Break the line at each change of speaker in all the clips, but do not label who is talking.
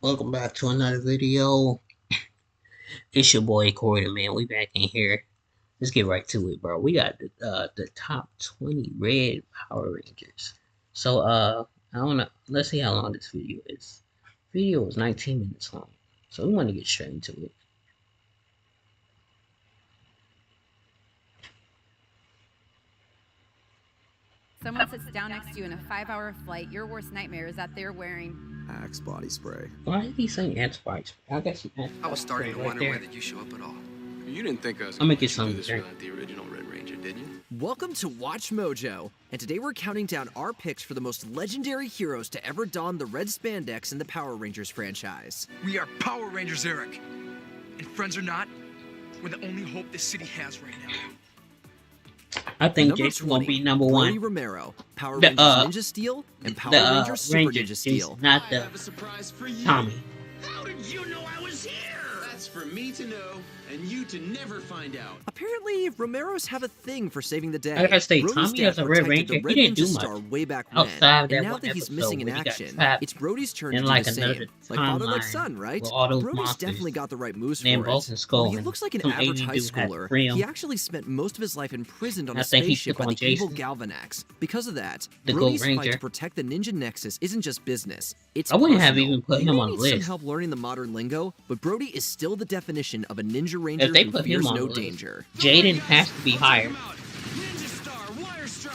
Welcome back to another video. It's your boy Corey, man. We back in here. Let's get right to it, bro. We got the top 20 red Power Rangers. So I don't know. Let's see how long this video is. Video is 19 minutes long, so we want to get straight into it.
Someone sits down next to you in a 5-hour flight. Your worst nightmare is that they're wearing
Axe body spray.
Why did he say Axe body spray? I got some Axe
I was starting to
right
wonder
there.
why did you show up at all. You didn't think I was
I'm
going
gonna get
to
some
do this
drink.
without the original Red Ranger, did you?
Welcome to Watch Mojo, and today we're counting down our picks for the most legendary heroes to ever don the red spandex in the Power Rangers franchise.
We are Power Rangers, Eric. And friends or not, we're the only hope this city has right now.
I think
Number
Jason gonna
20,
be number
Brody
one.
Romero, Power
The,
Rangers Ninja Steel, and Power Rangers Super
Ranger,
Ninja Steel.
Jason, not the
a surprise for you.
Tommy.
How did you know I was here? That's for me to know and you to never find out.
Apparently, Romeros have a thing for saving the day.
I gotta say,
Brody's
Tommy
dad
as a Red
protected the
Ranger, he
Red
didn't do
Ninja
much
Star way back when,
outside of that
and now
one
that he's
episode
missing in
when he got
action,
trapped
it's Brody's turn
in
to
like
do the
another
same. Like father, like
timeline
son, right?
with all those
Brody's
monsters
definitely got the right moves
named
for it.
Bolton Skull
While he
and
looks like an
some
average
Asian
high
dude had
schooler,
three of
he
them.
actually spent most of his life imprisoned on
I
a
think he
spaceship
took
by
on
the evil
Jason.
Galvanax. Because of that,
The Gold
Brody's fight
Ranger.
to protect the Ninja Nexus isn't just business. It's
I wouldn't have
personal.
even put
He
him
may
on the
need some
list.
help learning the modern lingo, but Brody is still the definition of a Ninja Ranger
If they
who
put
fears
him on
no
the list,
danger.
Jaden has to be higher.
Ninja Star, Wire Strike.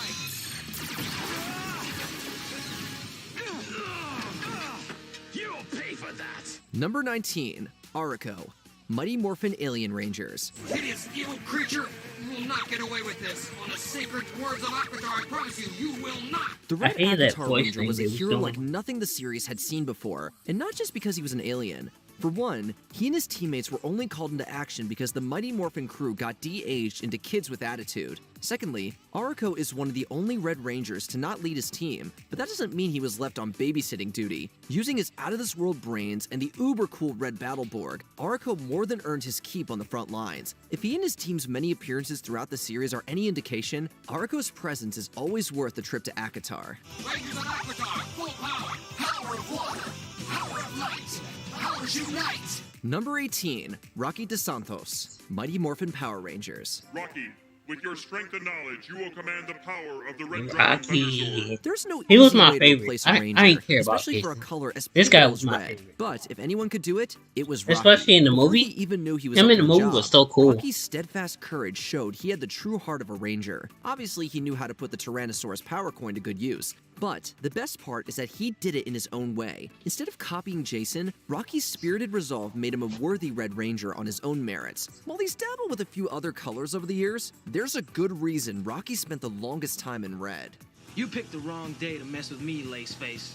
You'll pay for that.
Number 19, Aurico, Mighty Morphin Alien Rangers.
Hideous evil creature! You will not get away with this! On the sacred words of Akatar, I promise you, you will not!
The Red
hated that
Avatar
voice
Ranger
thing
was a
they was
hero
doing.
like nothing the series had seen before, and not just because he was an alien. For one, he and his teammates were only called into action because the Mighty Morphin crew got de-aged into kids with attitude. Secondly, Aurico is one of the only Red Rangers to not lead his team, but that doesn't mean he was left on babysitting duty. Using his out-of-this-world brains and the uber-cool Red Battleborg, Aurico more than earned his keep on the front lines. If he and his team's many appearances throughout the series are any indication, Aurico's presence is always worth the trip to Akatar.
Rangers of Akatar, full power! Power of water! Power of light! Powers unite!
Number 18, Rocky DeSantos, Mighty Morphin Power Rangers.
Rocky, with your strength and knowledge, you will command the power of the Red Dragon Thundersword.
Rocky.
There's no
He was
easy
my
way to
favorite.
replace a
I
Ranger,
ain't care about
especially for a
Jason.
color as
This guy
pivotal
was
as
my
red.
favorite.
But if anyone could do it, it was Rocky.
Especially in the
Before
movie.
he even knew he was
Him
up
in
to
the movie
job,
was so cool.
Rocky's steadfast courage showed he had the true heart of a Ranger. Obviously, he knew how to put the Tyrannosaurus power coin to good use. But the best part is that he did it in his own way. Instead of copying Jason, Rocky's spirited resolve made him a worthy Red Ranger on his own merits. While he's dabbled with a few other colors over the years, there's a good reason Rocky spent the longest time in red.
You picked the wrong day to mess with me, Laceface.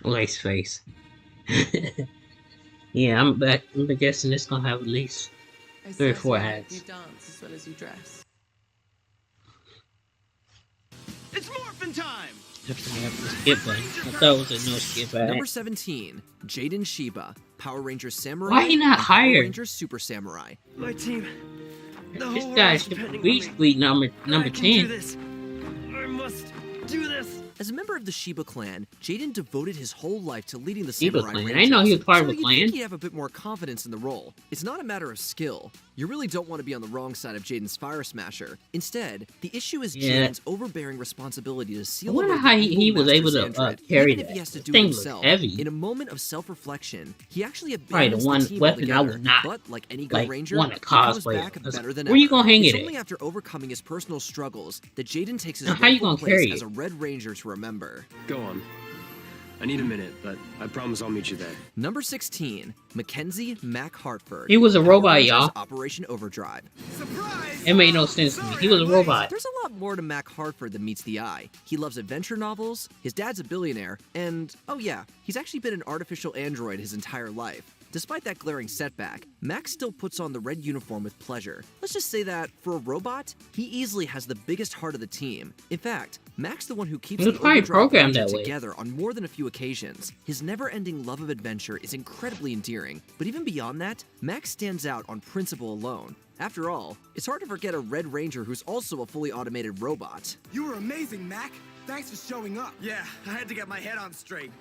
Lace face. Yeah, I'm guessing it's gonna have at least
I
3 or
said
4
so.
ads.
You dance as well as you dress.
It's morphin' time.
Just gonna have the skip button. I thought it was a no skip ad.
Number 17, Jaden Shiba, Power Rangers Samurai.
Why he not
and Power
higher?
Rangers Super Samurai.
My team. The
This
whole
guy
world's
should
depending
be
on me.
sweet number
I can do
10.
this. I must do this.
As a member of the Shiba clan, Jaden devoted his whole life to leading the
Shiba
Samurai
clan. I
Rangers.
didn't know he was part of
so
a
you'd
clan.
think he'd have a bit more confidence in the role. It's not a matter of skill. You really don't want to be on the wrong side of Jaden's Fire Smasher. Instead, the issue is
Yeah.
Jaden's overbearing responsibility to
I
seal
wonder
away
how
the
he
evil
was able
Master
to
Sandred,
carry
even if
that.
he has to
That
do
thing
it
looks
himself.
heavy.
In a moment of self-reflection, he actually
Probably the
abandons
one
the team
weapon I
altogether.
would not,
But like any good
like,
Ranger,
want to
he comes
cosplay.
back better than
Where you
ever.
gonna hang
It's
it
only
at?
after overcoming his personal struggles that Jaden takes his
Now, how you
rightful
gonna
place
carry
as
it?
a Red Ranger to remember.
Go on. I need a minute, but I promise I'll meet you there.
Number 16, Mackenzie Mac Hartford.
He was a
Power
robot,
Rangers
y'all.
Operation Overdrive.
Surprise!
It made no sense to me. He was a robot.
There's a lot more to Mac Hartford than meets the eye. He loves adventure novels, his dad's a billionaire, and, oh yeah, he's actually been an artificial android his entire life. Despite that glaring setback, Max still puts on the red uniform with pleasure. Let's just say that, for a robot, he easily has the biggest heart of the team. In fact, Max the one who keeps
He was
the
probably
Overdrive
programmed
Ranger
that way.
together on more than a few occasions. His never-ending love of adventure is incredibly endearing, but even beyond that, Max stands out on principle alone. After all, it's hard to forget a Red Ranger who's also a fully automated robot.
You were amazing, Mac. Thanks for showing up. Yeah, I had to get my head on straight.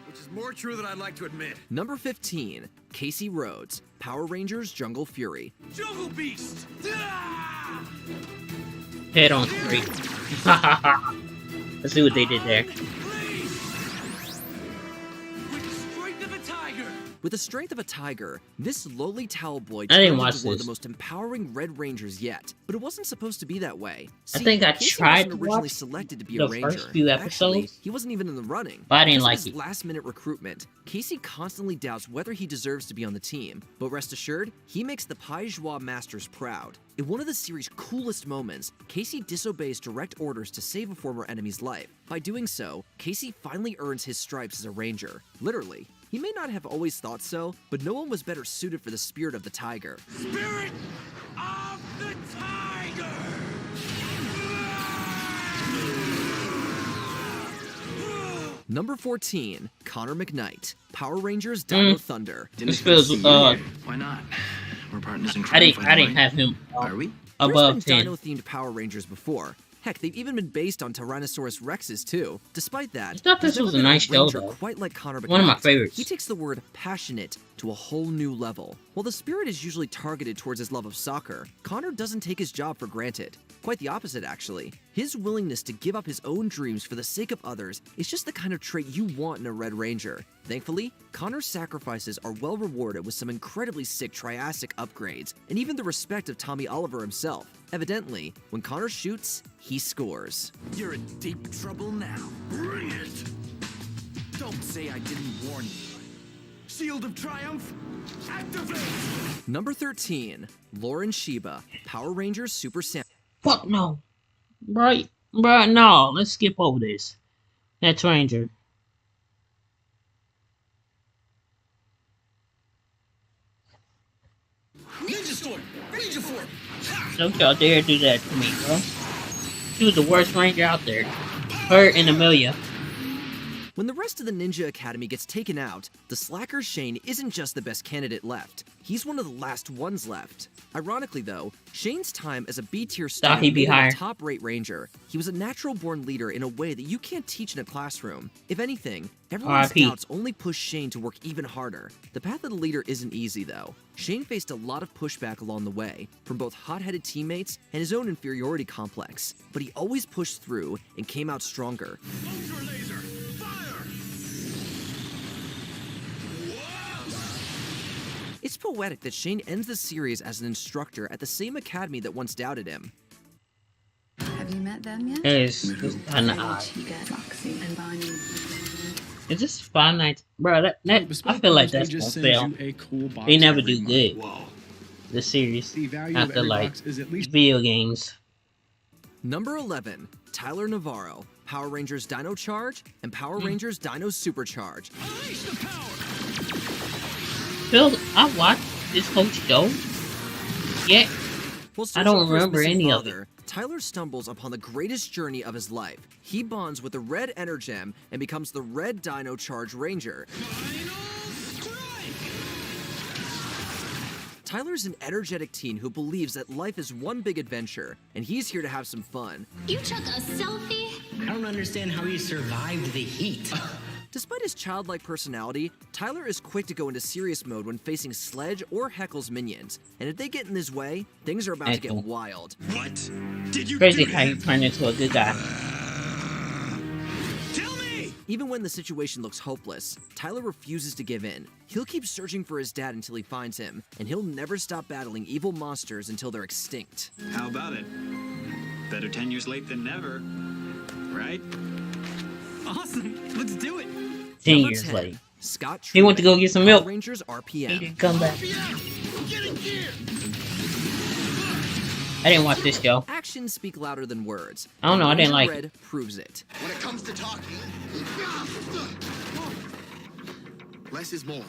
which is more true than I'd like to admit.
Number 15, Casey Rhodes, Power Rangers Jungle Fury.
Jungle Beast!
Head on straight. Let's see what they did there.
With the strength of a tiger, this lowly towel boy
I
turned
didn't
into
watch
one of
this.
the most empowering Red Rangers yet. But it wasn't supposed to be that way.
I
See,
think I
Casey
tried
wasn't
to
originally
watch
selected to be
the
a ranger.
first few
Actually,
episodes,
he wasn't even in the running.
but I didn't
Because of
like
his
it.
last-minute recruitment, Casey constantly doubts whether he deserves to be on the team. But rest assured, he makes the Pai Joie Masters proud. In one of the series' coolest moments, Casey disobeys direct orders to save a former enemy's life. By doing so, Casey finally earns his stripes as a ranger. Literally. He may not have always thought so, but no one was better suited for the spirit of the tiger.
Spirit of the Tiger!
Number 14, Connor McKnight, Power Rangers Dino Thunder.
This feels
Why not? We're partners in crime.
I didn't have him
Are we?
above
There's been
10.
Dino-themed Power Rangers before. Heck, they've even been based on Tyrannosaurus Rexes too. Despite that,
I thought this
there's
was
never
a
been
nice show,
ranger
though.
quite like Connor McKnight.
One of my favorites.
He takes the word passionate to a whole new level. While the spirit is usually targeted towards his love of soccer, Connor doesn't take his job for granted. Quite the opposite, actually. His willingness to give up his own dreams for the sake of others is just the kind of trait you want in a Red Ranger. Thankfully, Connor's sacrifices are well rewarded with some incredibly sick Triassic upgrades, and even the respect of Tommy Oliver himself. Evidently, when Connor shoots, he scores.
You're in deep trouble now. Bring it! Don't say I didn't warn you. Shield of Triumph, activate!
Number 13, Lauren Sheba, Power Rangers Super Sam.
Fuck no. Right, no. Let's skip over this. That's Ranger.
Ninja Storm! Ranger Form!
Don't y'all dare do that to me, bro. She was the worst Ranger out there. Her and Amelia.
When the rest of the Ninja Academy gets taken out, the slacker Shane isn't just the best candidate left. He's one of the last ones left. Ironically though, Shane's time as a B-tier
Thought
student
he'd be
made him
higher.
a top-rate ranger. He was a natural-born leader in a way that you can't teach in a classroom. If anything, everyone's
R.I.P.
doubts only pushed Shane to work even harder. The path of the leader isn't easy though. Shane faced a lot of pushback along the way, from both hot-headed teammates and his own inferiority complex. But he always pushed through and came out stronger.
Ultra Laser! Fire!
It's poetic that Shane ends the series as an instructor at the same academy that once doubted him.
Have you met them yet?
It's kind of odd.
Chica, Foxy, and Bonnie.
Is this Five Nights? Bro, I feel like that's gonna fail. They never do good. The series after like video games.
Number 11, Tyler Navarro, Power Rangers Dino Charge and Power Rangers Dino Supercharge.
Unleash the power!
Phil, I watched this whole show. Yeah,
While
I don't
searching for his
remember
missing
any of
father, Tyler stumbles upon the greatest journey of his life. He bonds with the Red Energem and becomes the Red Dino Charge Ranger. Tyler's an energetic teen who believes that life is one big adventure, and he's here to have some fun.
You took a selfie?
I don't understand how he survived the heat.
Despite his childlike personality, Tyler is quick to go into serious mode when facing Sledge or Heckle's minions, and if they get in his way, things are about to
Heckle.
get wild.
What? Did you
crazy
do
how you
that?
turn into a good guy.
Tell me!
Even when the situation looks hopeless, Tyler refuses to give in. He'll keep searching for his dad until he finds him, and he'll never stop battling evil monsters until they're extinct.
How about it? Better 10 years late than never, right?
Awesome. Let's do it.
10
Number
years
10,
late.
Scott
He went to go get some milk.
Power Rangers
He
RPM.
didn't come back.
Get in gear!
I didn't watch this show.
Actions speak louder than words.
I don't know, I didn't
Ranger
like
Red proves it.
When it comes to talking, less is more.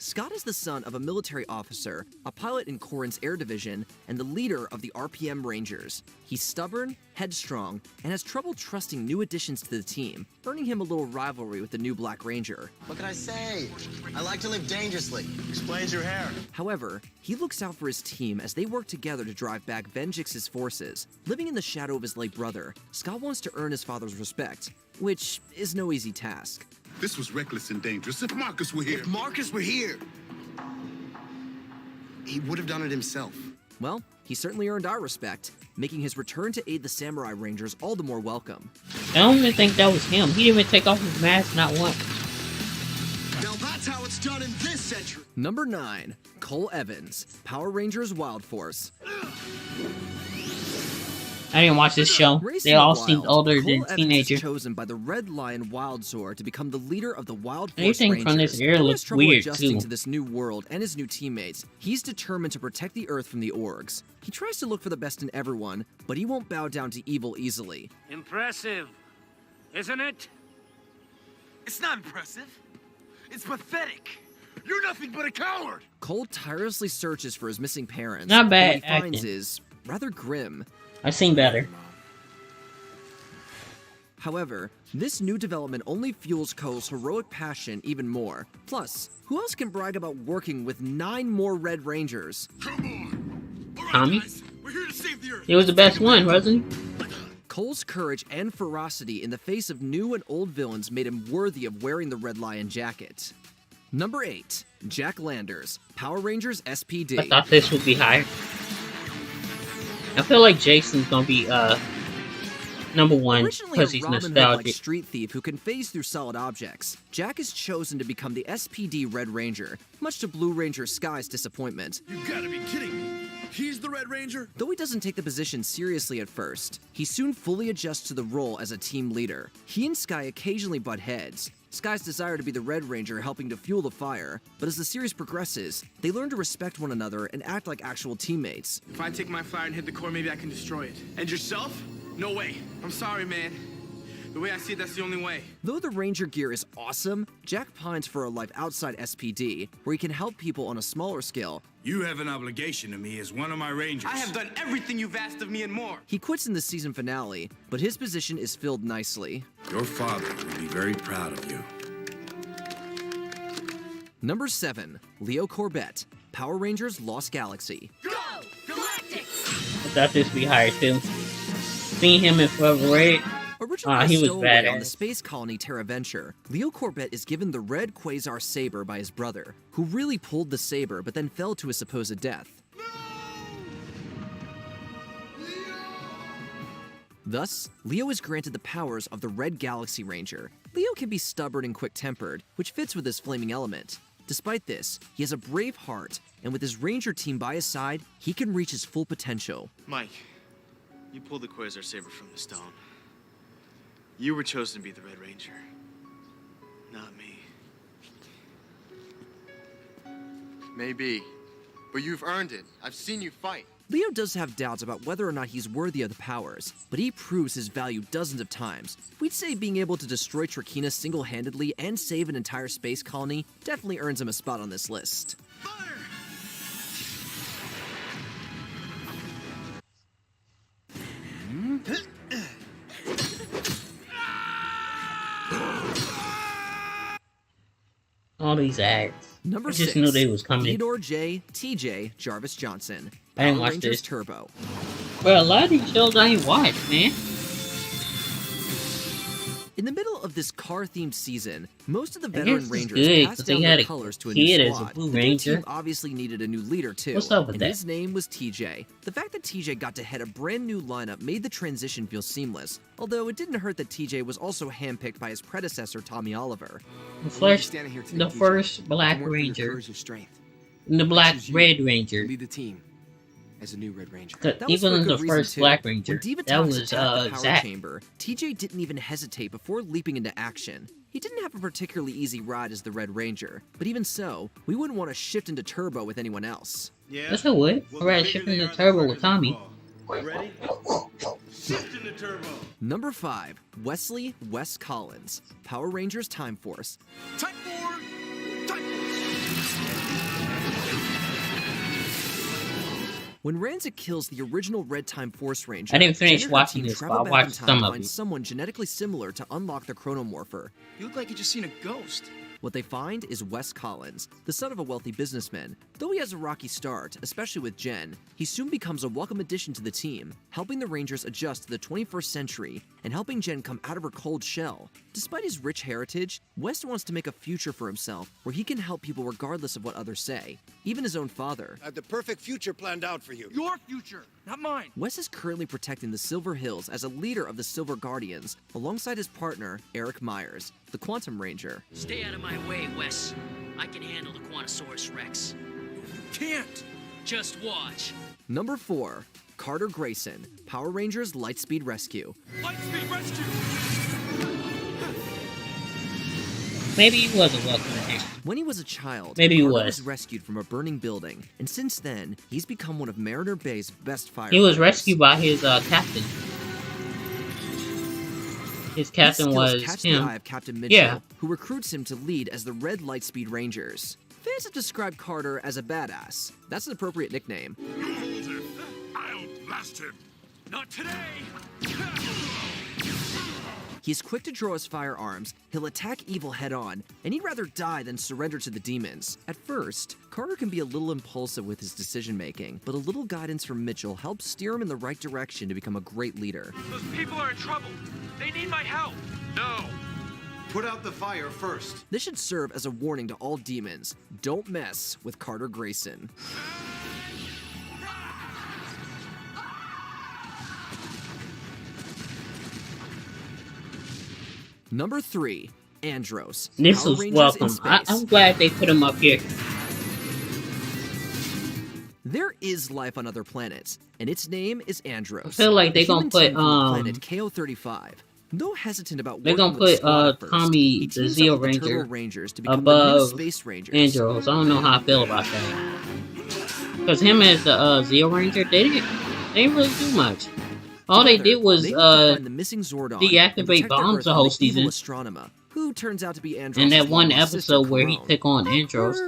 Scott is the son of a military officer, a pilot in Corin's Air Division, and the leader of the RPM Rangers. He's stubborn, headstrong, and has trouble trusting new additions to the team, earning him a little rivalry with the new Black Ranger.
What can I say? I like to live dangerously. Explains your hair.
However, he looks out for his team as they work together to drive back Venjix's forces. Living in the shadow of his late brother, Scott wants to earn his father's respect, which is no easy task.
This was reckless and dangerous. If Marcus were here...
If Marcus were here, he would have done it himself.
Well, he certainly earned our respect, making his return to aid the Samurai Rangers all the more welcome.
I don't even think that was him. He didn't even take off his mask not once.
Now that's how it's done in this century.
Number 9, Cole Evans, Power Rangers Wild Force.
I didn't watch this show.
Racing
They all
Wild,
seemed older
Cole
than
Evans
teenagers.
is chosen by the Red Lion Wild Zord to become the leader of the Wild Force
Anything
Rangers.
from this era
Though he
looks
has trouble
weird,
adjusting
too.
to this new world and his new teammates, he's determined to protect the Earth from the Orgs. He tries to look for the best in everyone, but he won't bow down to evil easily.
Impressive, isn't it? It's not impressive. It's pathetic. You're nothing but a coward.
Cole tirelessly searches for his missing parents.
Not bad
What he finds
acting.
is rather grim.
I've seen better.
However, this new development only fuels Cole's heroic passion even more. Plus, who else can brag about working with 9 more Red Rangers?
Tommy?
We're here to save the Earth.
He was the best one, wasn't he?
Cole's courage and ferocity in the face of new and old villains made him worthy of wearing the Red Lion jacket. Number 8, Jack Landers, Power Rangers SPD.
I thought this would be higher. I feel like Jason's gonna be number 1
Originally
because
a
he's
Robin Hood-like
nostalgic.
street thief who can phase through solid objects, Jack is chosen to become the SPD Red Ranger, much to Blue Ranger Sky's disappointment.
You gotta be kidding me. He's the Red Ranger?
Though he doesn't take the position seriously at first, he soon fully adjusts to the role as a team leader. He and Sky occasionally butt heads, Sky's desire to be the Red Ranger helping to fuel the fire, but as the series progresses, they learn to respect one another and act like actual teammates.
If I take my fire and hit the core, maybe I can destroy it. And yourself? No way. I'm sorry, man. The way I see it, that's the only way.
Though the Ranger gear is awesome, Jack pines for a life outside SPD, where he can help people on a smaller scale.
You have an obligation to me as one of my Rangers.
I have done everything you've asked of me and more.
He quits in the season finale, but his position is filled nicely.
Your father will be very proud of you.
Number 7, Leo Corbett, Power Rangers Lost Galaxy.
Go! Galactic!
I thought this would be higher too. Seeing him in Forever Red.
Originally
He
a
was
stowaway on the
badass.
space colony Terra Venture, Leo Corbett is given the red Quasar saber by his brother, who really pulled the saber but then fell to his supposed death. Thus, Leo is granted the powers of the Red Galaxy Ranger. Leo can be stubborn and quick-tempered, which fits with his flaming element. Despite this, he has a brave heart, and with his Ranger team by his side, he can reach his full potential.
Mike, you pulled the Quasar saber from the stone. You were chosen to be the Red Ranger, not me.
Maybe, but you've earned it. I've seen you fight.
Leo does have doubts about whether or not he's worthy of the powers, but he proves his value dozens of times. We'd say being able to destroy Trakina single-handedly and save an entire space colony definitely earns him a spot on this list.
All these ads.
Number
I just
6,
knew they was coming.
Theodore J. TJ Jarvis Johnson,
I didn't
Power
watch
Rangers
this.
Turbo.
Well, a lot of these shows I ain't watched, man.
In the middle of this car-themed season, most of the
I
veteran
guess it's
Rangers
good,
passed
'cause they
down
had
their
a
colors to a
kid
new
as a
squad.
Blue
The new
Ranger.
team obviously needed a new leader too.
What's up with
and
that?
his name was TJ. The fact that TJ got to head a brand new lineup made the transition feel seamless, although it didn't hurt that TJ was also handpicked by his predecessor Tommy Oliver.
The first Black Ranger. And the Black Red Ranger.
Lead the team as a new Red Ranger.
That was
Even
for a
the
good reason,
first
too.
Black Ranger.
When Diva
That
Tox
was
attacked the power
Zack.
chamber, TJ didn't even hesitate before leaping into action. He didn't have a particularly easy ride as the Red Ranger, but even so, we wouldn't want to shift into Turbo with anyone else.
Yes, I would. I'd rather shift into Turbo with Tommy.
Ready? Shift into turbo.
Number 5, Wesley Wes Collins, Power Rangers Time Force.
Type 4. Type
When Ranzik kills the original Red Time Force Ranger,
I didn't finish
Jen and her
watching
team
this,
travel
but I
back in
watched
time
some
to
of
find
it.
someone genetically similar to unlock the Chronomorpher.
You look like you just seen a ghost.
What they find is Wes Collins, the son of a wealthy businessman. Though he has a rocky start, especially with Jen, he soon becomes a welcome addition to the team, helping the Rangers adjust to the 21st century and helping Jen come out of her cold shell. Despite his rich heritage, Wes wants to make a future for himself where he can help people regardless of what others say, even his own father.
I have the perfect future planned out for you.
Your future, not mine.
Wes is currently protecting the Silver Hills as a leader of the Silver Guardians, alongside his partner, Eric Myers, the Quantum Ranger.
Stay out of my way, Wes. I can handle the Quantosaurus Rex.
You can't.
Just watch.
Number 4. Carter Grayson, Power Rangers Lightspeed Rescue.
Lightspeed Rescue!
Maybe he wasn't welcome addition.
When he was a child,
Maybe he
Carter
was.
rescued from a burning building, and since then, he's become one of Mariner Bay's best firefighters.
He was rescued by his captain. His captain
These skills
was
catch
him.
the eye of Captain Mitchell,
Yeah.
who recruits him to lead as the Red Lightspeed Rangers. Fans have described Carter as a badass. That's an appropriate nickname.
You hold him. I'll blast him.
Not today.
He's quick to draw his firearms, he'll attack evil head-on, and he'd rather die than surrender to the demons. At first, Carter can be a little impulsive with his decision-making, but a little guidance from Mitchell helps steer him in the right direction to become a great leader.
Those people are in trouble. They need my help.
No! Put out the fire first.
This should serve as a warning to all demons. Don't mess with Carter Grayson. Number 3, Andros.
This
Power
was
Rangers in
welcome.
Space.
I'm glad they put him up here.
There is life on other planets, and its name is Andros.
I feel like they
A
gonna
human
put,
team from the planet KO-35. Though hesitant about
They're
working
gonna
with
put
Squad at first,
Tommy,
he
the
teams
Zeo
up with the
Ranger,
Turbo Rangers to become the new
above
Space Rangers.
Andros. I don't know how I feel about that. Because him as the Zeo Ranger, they didn't really do much. All they did was
They hope to find the missing Zordon and
deactivate
protect
bombs
Earth
the
from
whole
the evil
season.
Astronema, who turns out to be Andros'
And that one
long-lost sister,
episode where he
Karone.
took on Andros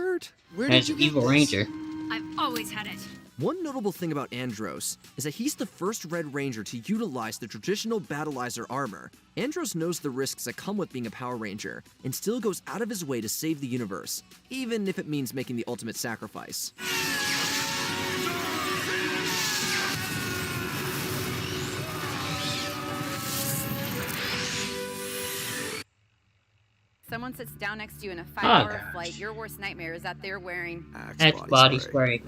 as Evil Ranger.
I've always had it.
One notable thing about Andros is that he's the first Red Ranger to utilize the traditional Battleizer armor. Andros knows the risks that come with being a Power Ranger, and still goes out of his way to save the universe, even if it means making the ultimate sacrifice.
Someone sits down next to you in a 5-hour flight. Your worst nightmare is that they're wearing
Axe body spray.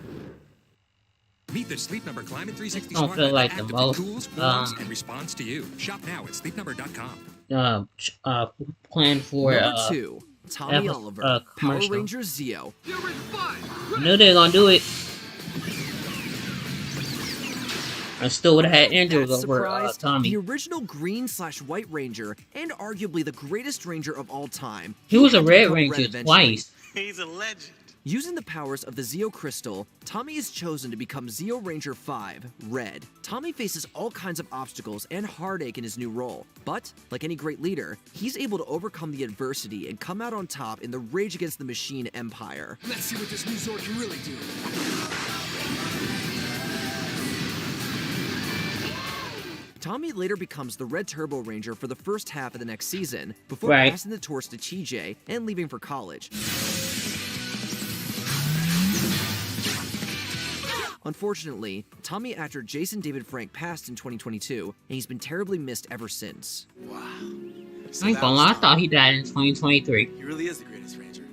Meet the Sleep Number Climate 360
I don't
smart
feel
bed
like
that
the
actively
most,
cools, warms, and responds to you. Shop now at sleepnumber.com.
Plan for
Number 2, Tommy Oliver, Power
commercial.
Rangers Zeo.
I knew they were gonna do it. I still would have had Andros
That
over
surprise,
Tommy.
the original green/white Ranger, and arguably the greatest Ranger of all time.
He was a
had to
Red
become
Ranger
eventually.
twice.
He's a legend.
Using the powers of the Zeo Crystal, Tommy is chosen to become Zeo Ranger 5, Red. Tommy faces all kinds of obstacles and heartache in his new role, but, like any great leader, he's able to overcome the adversity and come out on top in the Rage Against the Machine empire.
Let's see what this new Zord can really do.
Tommy later becomes the Red Turbo Ranger for the first half of the next season, before
Right.
passing the torch to TJ and leaving for college. Unfortunately, Tommy actor Jason David Frank passed in 2022, and he's been terribly missed ever since.
Wow.
I ain't gonna lie, I thought he died in 2023.
He really is the greatest Ranger.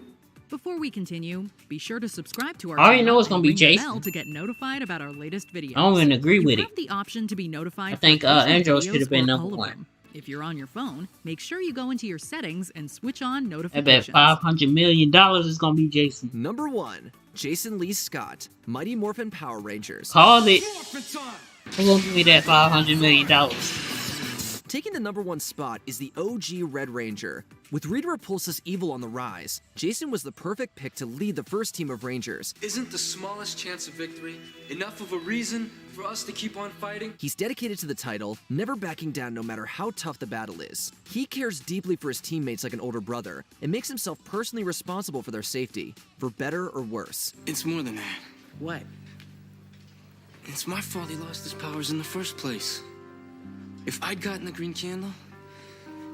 Before we continue, be sure to subscribe to our
I already
channel
know it's gonna
and
be
ring the
Jason.
bell to get notified about our latest videos.
I don't even agree with
You
it.
have the option to be notified.
I think
for occasional
Andros
videos
should have been
or
number
all of
1.
them. If you're on your phone, make sure you go into your settings and switch on
I
notifications.
bet $500 million is gonna be Jason.
Number 1, Jason Lee Scott, Mighty Morphin Power Rangers.
Called it. Who's gonna give me that $500 million?
Taking the number 1 spot is the OG Red Ranger. With Rita Repulsa's evil on the rise, Jason was the perfect pick to lead the first team of Rangers.
Isn't the smallest chance of victory enough of a reason for us to keep on fighting?
He's dedicated to the title, never backing down no matter how tough the battle is. He cares deeply for his teammates like an older brother, and makes himself personally responsible for their safety, for better or worse.
It's more than that. What? It's my fault he lost his powers in the first place. If I'd gotten the green candle,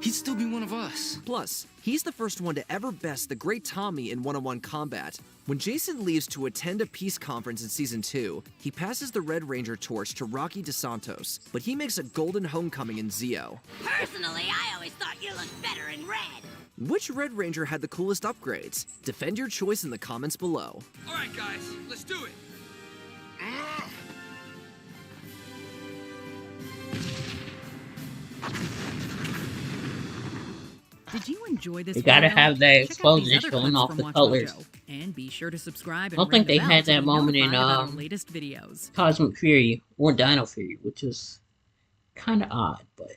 he'd still be one of us.
Plus, he's the first one to ever best the Great Tommy in one-on-one combat. When Jason leaves to attend a peace conference in Season 2, he passes the Red Ranger torch to Rocky DeSantos, but he makes a golden homecoming in Zeo.
Personally, I always thought you looked better in red.
Which Red Ranger had the coolest upgrades? Defend your choice in the comments below.
All right, guys, let's do it.
Did you enjoy this?
You gotta
video?
have that
Check out these
explosion
other
showing
clips
off
from
the
Watch
colors.
Mojo. And be sure to subscribe
I
and
don't think
ring
they
the
had
bell
that
to be
moment in
notified about our latest videos.
Cosmic Fury or Dino Fury, which is kind of odd, but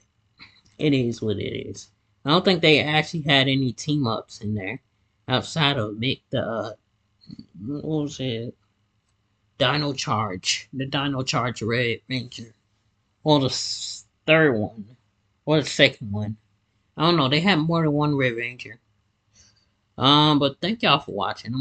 it is what it is. I don't think they actually had any team ups in there outside of what was it? Dino Charge, the Dino Charge Red Ranger, or the third one, or the second one. I don't know. They had more than one Red Ranger. But thank y'all for watching.